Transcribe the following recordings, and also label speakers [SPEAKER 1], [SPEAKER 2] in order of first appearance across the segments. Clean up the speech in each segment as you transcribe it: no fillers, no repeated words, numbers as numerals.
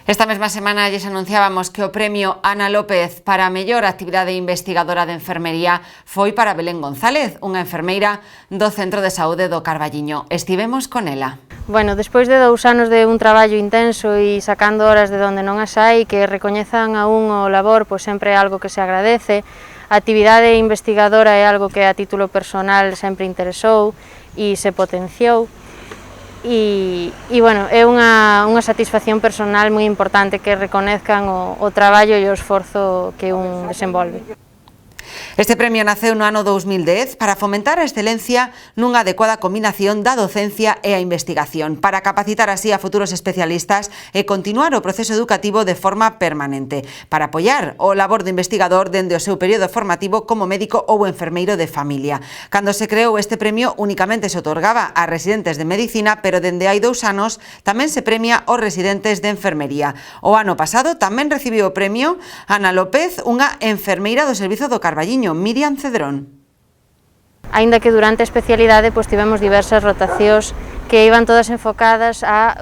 [SPEAKER 1] Esta mesma semana lles anunciábamos que o premio Ana López para a mellor actividade investigadora de enfermería foi para Belén González, unha enfermeira do Centro de Saúde do Carballiño. Estivemos con ela.
[SPEAKER 2] Bueno, despois de 2 anos de un traballo intenso e sacando horas de onde non as hai, que recoñezan a un o labor, pois sempre é algo que se agradece. A actividade investigadora é algo que a título personal sempre interesou e se potenciou. E bueno, é unha satisfacción personal moi importante que reconezcan o traballo e o esforzo que un desenvolve.
[SPEAKER 1] Este premio naceu no ano 2010 para fomentar a excelencia nunha adecuada combinación da docencia e a investigación, para capacitar así a futuros especialistas e continuar o proceso educativo de forma permanente, para apoiar o labor do investigador dende o seu período formativo como médico ou enfermeiro de familia. Cando se creou este premio únicamente se otorgaba a residentes de medicina, pero dende hai 2 anos tamén se premia aos residentes de enfermería. O ano pasado tamén recibiu o premio Ana López, unha enfermeira do Servizo do Carballiño, Miriam Cedrón.
[SPEAKER 2] Aínda que durante a especialidade tivemos diversas rotacións que iban todas enfocadas a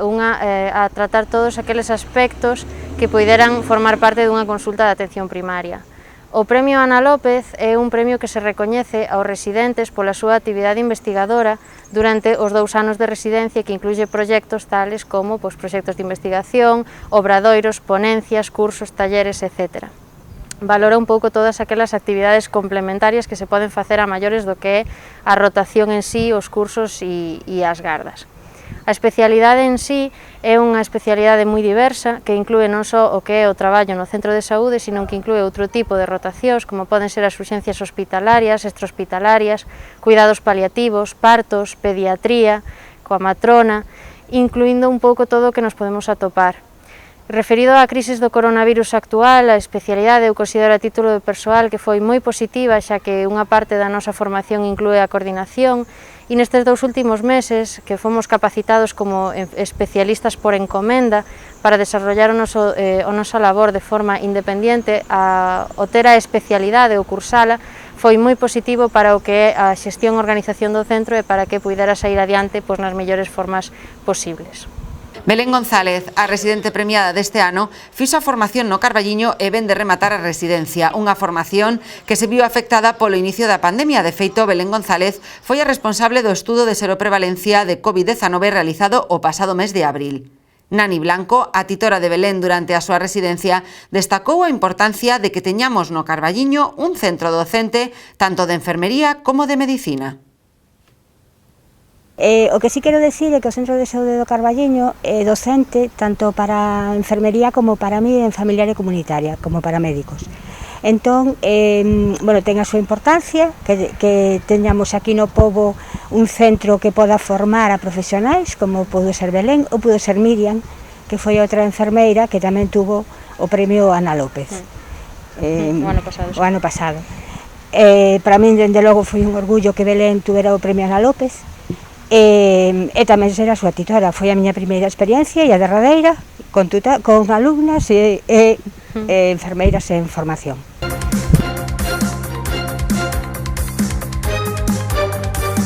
[SPEAKER 2] tratar todos aqueles aspectos que poideran formar parte dunha consulta de atención primaria. O premio Ana López é un premio que se recoñece aos residentes pola súa actividade investigadora durante os 2 anos de residencia, que incluye proxectos tales como proxectos de investigación, obradoiros, ponencias, cursos, talleres, etc. Valora un pouco todas aquelas actividades complementarias que se poden facer a maiores do que é a rotación en sí, os cursos e as gardas. A especialidade en sí é unha especialidade moi diversa que inclúe non só o que é o traballo no centro de saúde, sino que inclúe outro tipo de rotacións, como poden ser as urxencias hospitalarias, extrahospitalarias, cuidados paliativos, partos, pediatría, coa matrona, incluindo un pouco todo o que nos podemos atopar. Referido á crisis do coronavirus actual, a especialidade eu considero a título de persoal que foi moi positiva, xa que unha parte da nosa formación inclúe a coordinación, e nestes 2 últimos meses que fomos capacitados como especialistas por encomenda para desarrollar o noso labor de forma independente, o ter a especialidade ou cursala foi moi positivo para o que é a xestión e organización do centro e para que puidera sair adiante nas mellores formas posibles.
[SPEAKER 1] Belén González, a residente premiada deste ano, fixo a formación no Carballiño e ven de rematar a residencia, unha formación que se viu afectada polo inicio da pandemia. De feito, Belén González foi a responsable do estudo de seroprevalencia de COVID-19 realizado o pasado mes de abril. Nani Blanco, a titora de Belén durante a súa residencia, destacou a importancia de que teñamos no Carballiño un centro docente tanto de enfermería como de medicina.
[SPEAKER 3] O que sí quero decir é que o Centro de Saúde do Carballiño é docente tanto para enfermería como para mí en familiar e comunitaria, como para médicos. Entón, ten a súa importancia que teñamos aquí no pobo un centro que poda formar a profesionais, como pudo ser Belén ou pudo ser Miriam, que foi outra enfermeira que tamén tuvo o premio Ana López
[SPEAKER 2] o
[SPEAKER 3] ano pasado. Para min, dende logo, foi un orgullo que Belén tuvera o premio Ana López. E tamén ser a súa titora, foi a miña primeira experiencia e a derradeira con alumnas e enfermeiras en formación.